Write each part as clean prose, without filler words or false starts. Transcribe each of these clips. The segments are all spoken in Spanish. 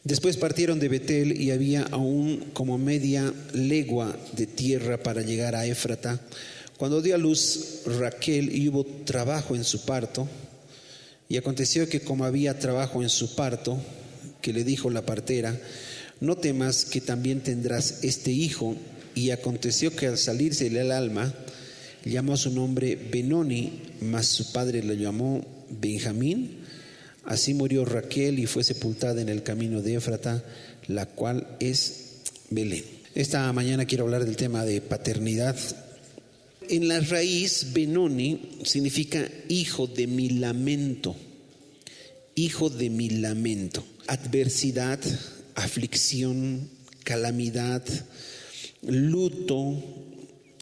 Después partieron de Betel y había aún como media legua de tierra para llegar a Éfrata. Cuando dio a luz Raquel y hubo trabajo en su parto, y aconteció que como había trabajo en su parto, que le dijo la partera: no temas, que también tendrás este hijo. Y aconteció que al salírsele el alma, llamó a su nombre Benoni, mas su padre lo llamó Benjamín. Así murió Raquel y fue sepultada en el camino de Éfrata, la cual es Belén. Esta mañana quiero hablar del tema de paternidad. En la raíz, Benoni significa hijo de mi lamento. Hijo de mi lamento. Adversidad, aflicción, calamidad, luto,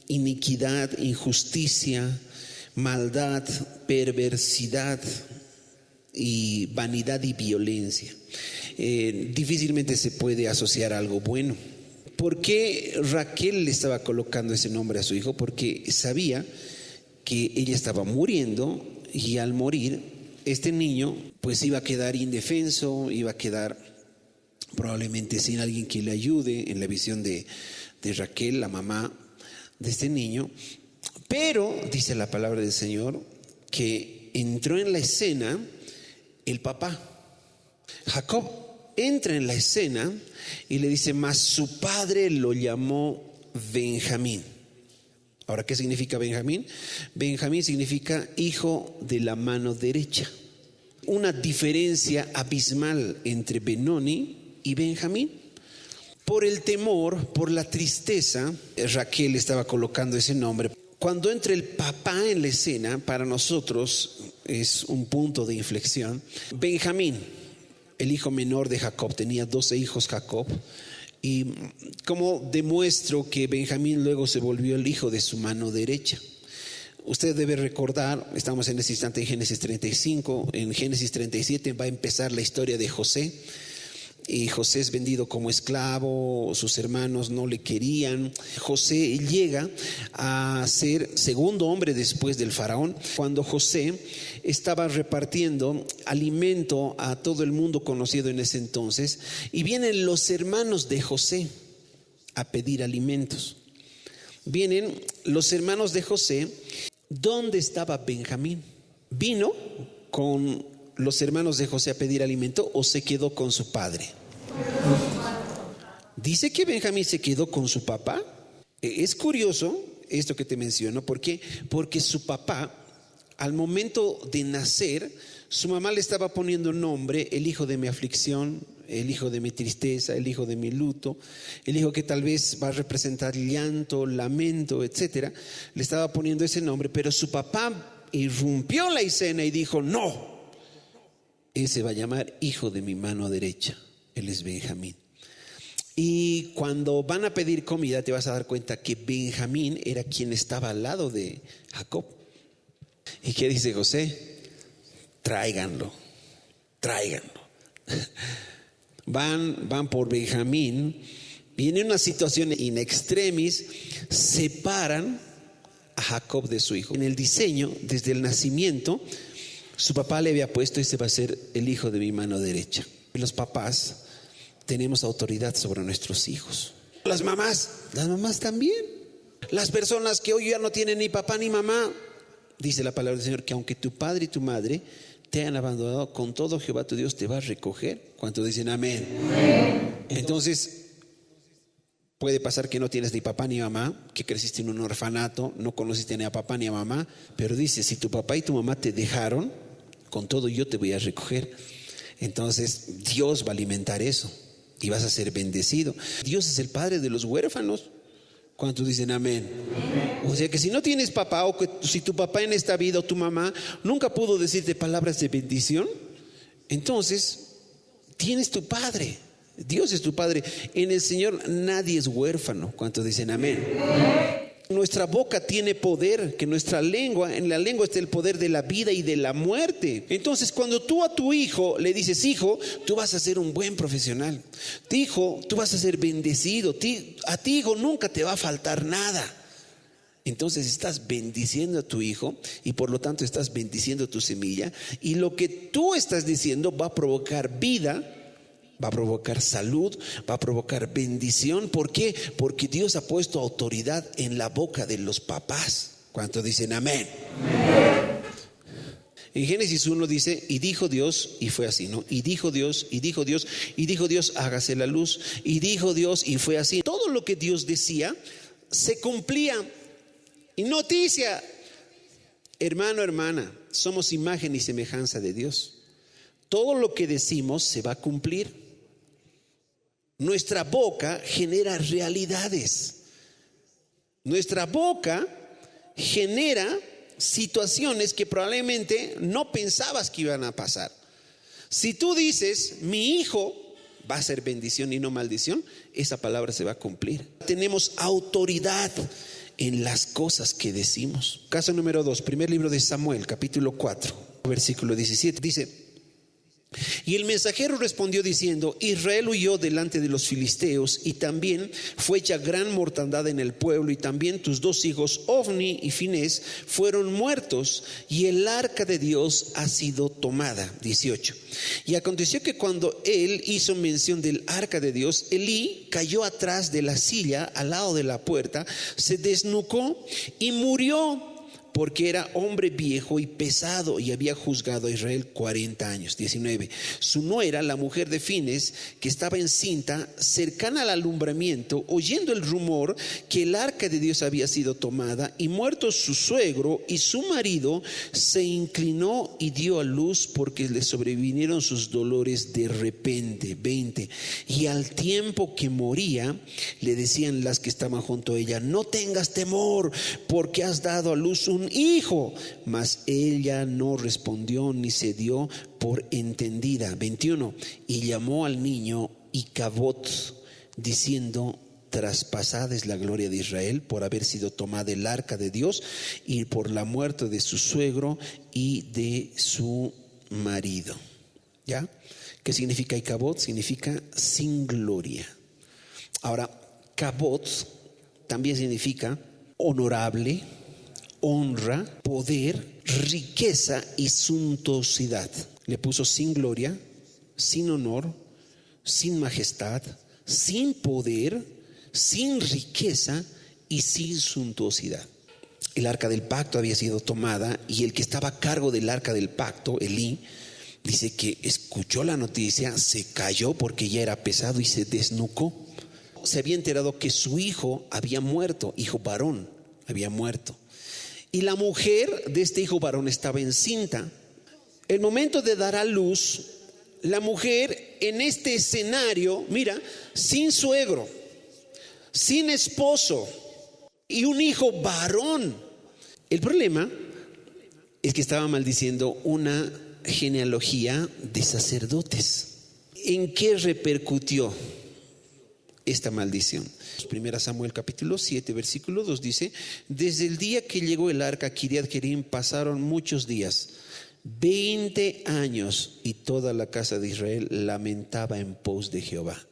iniquidad, injusticia, maldad, perversidad y vanidad y violencia. Difícilmente se puede asociar a algo bueno. ¿Por qué Raquel le estaba colocando ese nombre a su hijo? Porque sabía que ella estaba muriendo, y al morir este niño pues iba a quedar indefenso, iba a quedar probablemente sin alguien que le ayude, en la visión de Raquel, la mamá de este niño. Pero dice la palabra del Señor que entró en la escena el papá. Jacob entra en la escena y le dice: mas su padre lo llamó Benjamín. Ahora, ¿qué significa Benjamín? Benjamín significa hijo de la mano derecha. Una diferencia abismal entre Benoni y Benjamín. Por el temor, por la tristeza, Raquel estaba colocando ese nombre. Cuando entra el papá en la escena, para nosotros es un punto de inflexión. Benjamín, el hijo menor de Jacob, tenía 12 hijos Jacob. Y como demuestro que Benjamín luego se volvió el hijo de su mano derecha. Usted debe recordar, estamos en este instante en Génesis 35, en Génesis 37 va a empezar la historia de José. Y José es vendido como esclavo, sus hermanos no le querían. José llega a ser segundo hombre después del faraón. Cuando José estaba repartiendo alimento a todo el mundo conocido en ese entonces, y vienen los hermanos de José a pedir alimentos. Vienen los hermanos de José. ¿Dónde estaba Benjamín? ¿Vino con los hermanos de José a pedir alimento o se quedó con su padre? Dice que Benjamín se quedó con su papá. Es curioso esto que te menciono. ¿Por qué? Porque su papá, al momento de nacer, su mamá le estaba poniendo nombre: el hijo de mi aflicción, el hijo de mi tristeza, el hijo de mi luto, el hijo que tal vez va a representar llanto, lamento, etcétera. Le estaba poniendo ese nombre, pero su papá irrumpió la escena y dijo: no, ese va a llamar hijo de mi mano derecha, él es Benjamín. Y cuando van a pedir comida te vas a dar cuenta que Benjamín era quien estaba al lado de Jacob. ¿Y qué dice José? Tráiganlo. Van por Benjamín. Viene una situación in extremis, separan a Jacob de su hijo. En el diseño, desde el nacimiento, su papá le había puesto: este va a ser el hijo de mi mano derecha. Los papás tenemos autoridad sobre nuestros hijos. Las mamás también. Las personas que hoy ya no tienen ni papá ni mamá, dice la palabra del Señor que aunque tu padre y tu madre te han abandonado, con todo Jehová tu Dios te va a recoger. ¿Cuántos dicen amén? Entonces, puede pasar que no tienes ni papá ni mamá, que creciste en un orfanato, no conociste ni a papá ni a mamá, pero dice: si tu papá y tu mamá te dejaron, con todo yo te voy a recoger. Entonces Dios va a alimentar eso y vas a ser bendecido. Dios es el padre de los huérfanos. ¿Cuántos dicen amén? O sea que si no tienes papá, o que si tu papá en esta vida o tu mamá nunca pudo decirte palabras de bendición, entonces tienes tu padre. Dios es tu padre. En el Señor nadie es huérfano. ¿Cuántos dicen amén? Nuestra boca tiene poder, que nuestra lengua, en la lengua está el poder de la vida y de la muerte. Entonces, cuando tú a tu hijo le dices: hijo, tú vas a ser un buen profesional, hijo, tú vas a ser bendecido, a ti, hijo, nunca te va a faltar nada. Entonces estás bendiciendo a tu hijo y por lo tanto estás bendiciendo tu semilla, y lo que tú estás diciendo va a provocar vida va a provocar salud, va a provocar bendición. ¿Por qué? Porque Dios ha puesto autoridad en la boca de los papás. ¿Cuántos dicen amén? En Génesis 1 dice, y dijo Dios, y fue así, ¿no? Y dijo Dios, y dijo Dios, y dijo Dios, hágase la luz. Y dijo Dios, y fue así. Todo lo que Dios decía se cumplía. Y noticia, hermano, hermana, somos imagen y semejanza de Dios. Todo lo que decimos se va a cumplir. Nuestra boca genera realidades. Nuestra boca genera situaciones que probablemente no pensabas que iban a pasar. Si tú dices, mi hijo va a ser bendición y no maldición, esa palabra se va a cumplir. Tenemos autoridad en las cosas que decimos. Caso número 2, primer libro de Samuel, capítulo 4, versículo 17, dice: y el mensajero respondió diciendo, Israel huyó delante de los filisteos, y también fue hecha gran mortandad en el pueblo, y también tus 2 hijos, Ofni y Finés, fueron muertos, y el arca de Dios ha sido tomada. 18. Y aconteció que cuando él hizo mención del arca de Dios, Elí cayó atrás de la silla al lado de la puerta, se desnucó y murió, porque era hombre viejo y pesado, y había juzgado a Israel 40 años. 19. Su nuera, la mujer de Finés, que estaba encinta, cercana al alumbramiento, oyendo el rumor que el arca de Dios había sido tomada, y muerto su suegro y su marido, se inclinó y dio a luz, porque le sobrevinieron sus dolores de repente. 20. Y al tiempo que moría, le decían las que estaban junto a ella, no tengas temor, porque has dado a luz un hijo. Mas ella no respondió ni se dio por entendida. 21. Y llamó al niño Icabod, diciendo, traspasada es la gloria de Israel por haber sido tomada el arca de Dios, y por la muerte de su suegro y de su marido. ¿Ya? ¿Qué significa Icabod? Significa sin gloria. Ahora, Cabot también significa honorable, honra, poder, riqueza y suntuosidad. Le puso sin gloria, sin honor, sin majestad, sin poder, sin riqueza y sin suntuosidad. El arca del pacto había sido tomada, y el que estaba a cargo del arca del pacto, Elí, dice que escuchó la noticia, se cayó porque ya era pesado y se desnucó. Se había enterado que su hijo había muerto, hijo varón había muerto. Y la mujer de este hijo varón estaba encinta. El momento de dar a luz, la mujer en este escenario, mira, sin suegro, sin esposo y un hijo varón. El problema es que estaba maldiciendo una genealogía de sacerdotes. ¿En qué repercutió esta maldición? Primera Samuel capítulo 7 versículo 2 dice: desde el día que llegó el arca a Kiriat Jearim pasaron muchos días, 20 años, y toda la casa de Israel lamentaba en pos de Jehová.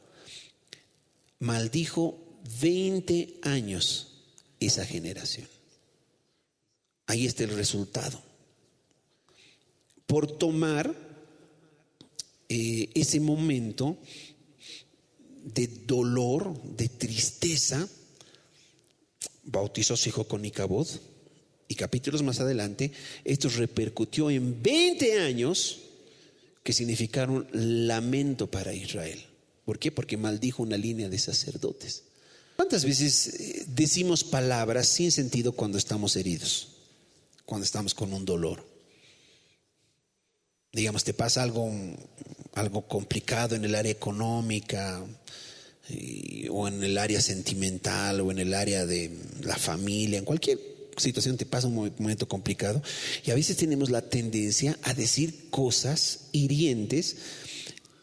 Maldijo 20 años esa generación. Ahí está el resultado. Por tomar ese momento de dolor, de tristeza, bautizó a su hijo con Icabod, y capítulos más adelante esto repercutió en 20 años que significaron lamento para Israel. ¿Por qué? Porque maldijo una línea de sacerdotes. ¿Cuántas veces decimos palabras sin sentido cuando estamos heridos, cuando estamos con un dolor? Digamos, te pasa algo complicado en el área económica, o en el área sentimental, o en el área de la familia, en cualquier situación te pasa un momento complicado, y a veces tenemos la tendencia a decir cosas hirientes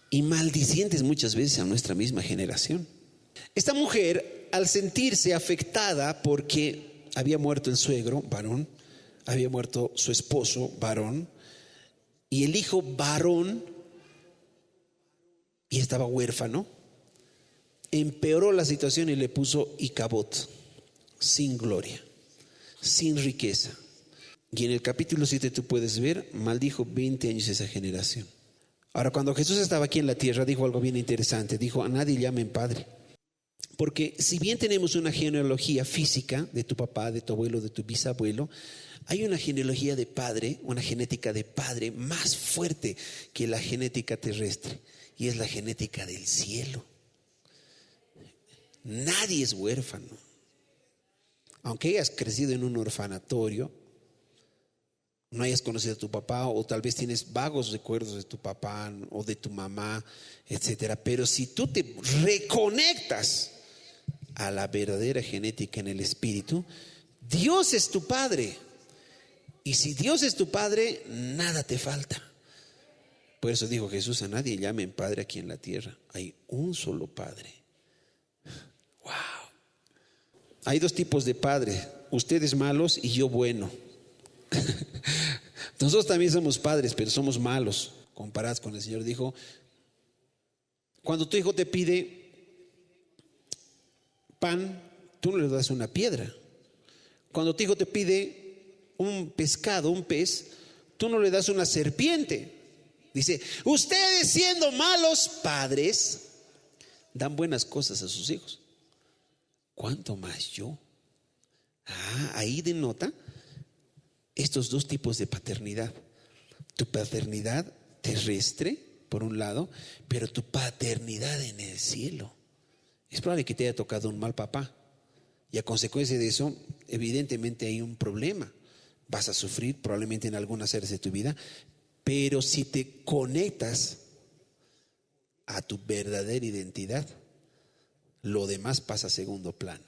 y maldicientes muchas veces a nuestra misma generación. Esta mujer, al sentirse afectada porque había muerto el suegro, varón, había muerto su esposo, varón, y el hijo varón, y estaba huérfano, empeoró la situación y le puso Icabod, sin gloria, sin riqueza. Y en el capítulo 7 tú puedes ver, maldijo 20 años esa generación. Ahora, cuando Jesús estaba aquí en la tierra, dijo algo bien interesante. Dijo: a nadie llamen padre. Porque si bien tenemos una genealogía física de tu papá, de tu abuelo, de tu bisabuelo, hay una genealogía de padre, una genética de padre más fuerte que la genética terrestre, y es la genética del cielo. Nadie es huérfano. Aunque hayas crecido en un orfanatorio, no hayas conocido a tu papá, o tal vez tienes vagos recuerdos de tu papá o de tu mamá, etcétera. Pero si tú te reconectas a la verdadera genética en el espíritu, Dios es tu padre. Y si Dios es tu padre, nada te falta. Por eso dijo Jesús: a nadie llamen padre aquí en la tierra. Hay un solo padre. Wow. Hay dos tipos de padre: ustedes malos y yo bueno. Nosotros también somos padres, pero somos malos comparados con el Señor. Dijo: cuando tu hijo te pide pan, tú no le das una piedra. Cuando tu hijo te pide un pescado, un pez, tú no le das una serpiente. Dice: ustedes, siendo malos padres, dan buenas cosas a sus hijos. ¿Cuánto más yo? Ahí denota estos dos tipos de paternidad. Tu paternidad terrestre, por un lado, pero tu paternidad en el cielo. Es probable que te haya tocado un mal papá, y a consecuencia de eso, evidentemente hay un problema. Vas a sufrir probablemente en algunas áreas de tu vida, pero si te conectas a tu verdadera identidad, lo demás pasa a segundo plano.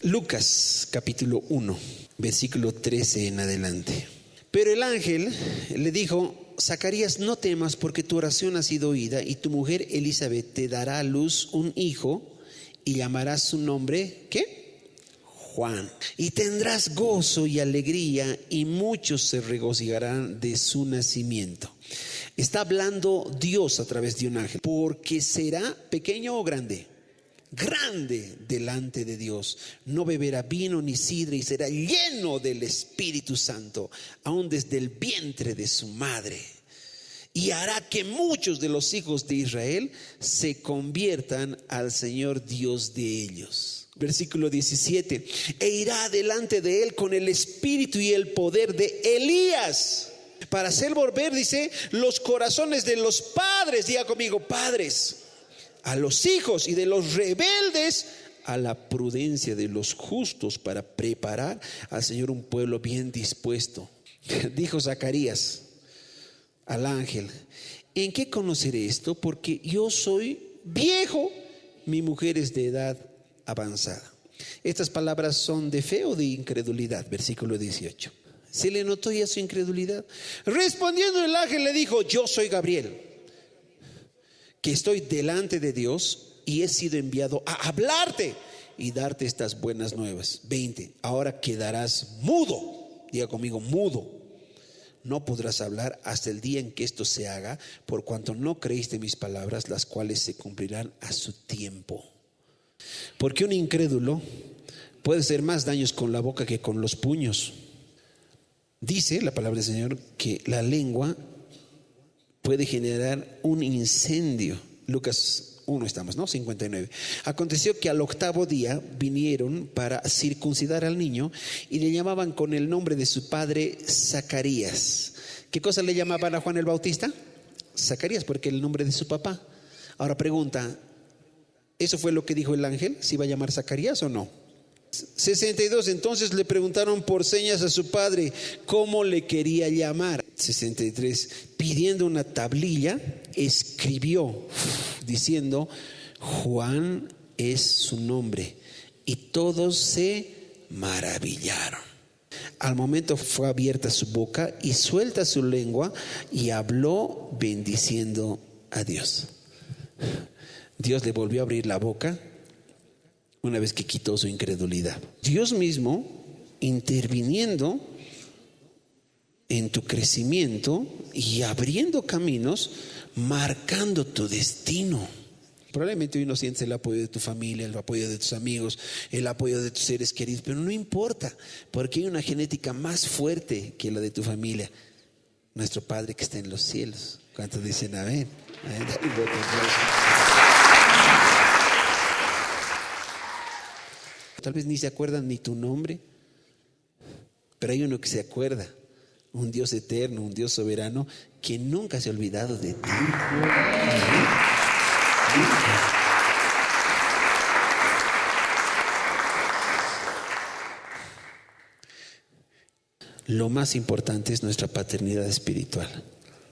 Lucas capítulo 1, versículo 13 en adelante. Pero el ángel le dijo: Zacarías, no temas, porque tu oración ha sido oída, y tu mujer Elizabeth te dará a luz un hijo, y llamarás su nombre, ¿qué? Juan. Y tendrás gozo y alegría, y muchos se regocijarán de su nacimiento. Está hablando Dios a través de un ángel. Porque será pequeño o grande. Grande delante de Dios. No beberá vino ni sidra, y será lleno del Espíritu Santo, aún desde el vientre de su madre. Y hará que muchos de los hijos de Israel se conviertan al Señor Dios de ellos. Versículo 17. E irá delante de él con el espíritu y el poder de Elías, para hacer volver, dice, los corazones de los padres, diga conmigo, padres, a los hijos, y de los rebeldes a la prudencia de los justos, para preparar al Señor un pueblo bien dispuesto. Dijo Zacarías al ángel: ¿en qué conoceré esto? Porque yo soy viejo, mi mujer es de edad avanzada. Estas palabras son de fe o de incredulidad. Versículo 18. ¿Se le notó ya su incredulidad? Respondiendo el ángel le dijo: yo soy Gabriel, que estoy delante de Dios, y he sido enviado a hablarte y darte estas buenas nuevas. 20. Ahora quedarás mudo. Diga conmigo, mudo. No podrás hablar hasta el día en que esto se haga, por cuanto no creíste mis palabras, las cuales se cumplirán a su tiempo. Porque un incrédulo puede hacer más daños con la boca que con los puños. Dice la palabra del Señor que la lengua puede generar un incendio. Lucas 1 estamos, ¿no? 59. Aconteció que al octavo día vinieron para circuncidar al niño, y le llamaban con el nombre de su padre Zacarías. ¿Qué cosa le llamaban a Juan el Bautista? Zacarías, porque era el nombre de su papá. Ahora pregunta, ¿eso fue lo que dijo el ángel? ¿Se iba a llamar Zacarías o no? 62. Entonces le preguntaron por señas a su padre cómo le quería llamar. 63. Pidiendo una tablilla, escribió diciendo: Juan es su nombre. Y todos se maravillaron. Al momento fue abierta su boca y suelta su lengua, y habló bendiciendo a Dios. Dios le volvió a abrir la boca una vez que quitó su incredulidad. Dios mismo interviniendo en tu crecimiento y abriendo caminos, marcando tu destino. Probablemente hoy no sientes el apoyo de tu familia, el apoyo de tus amigos, el apoyo de tus seres queridos, pero no importa, porque hay una genética más fuerte que la de tu familia. Nuestro Padre que está en los cielos. ¿Cuántos dicen amén? Amén. Dale un fuerte aplauso. Tal vez ni se acuerdan ni tu nombre, pero hay uno que se acuerda, un Dios eterno, un Dios soberano que nunca se ha olvidado de ti. Lo más importante es nuestra paternidad espiritual.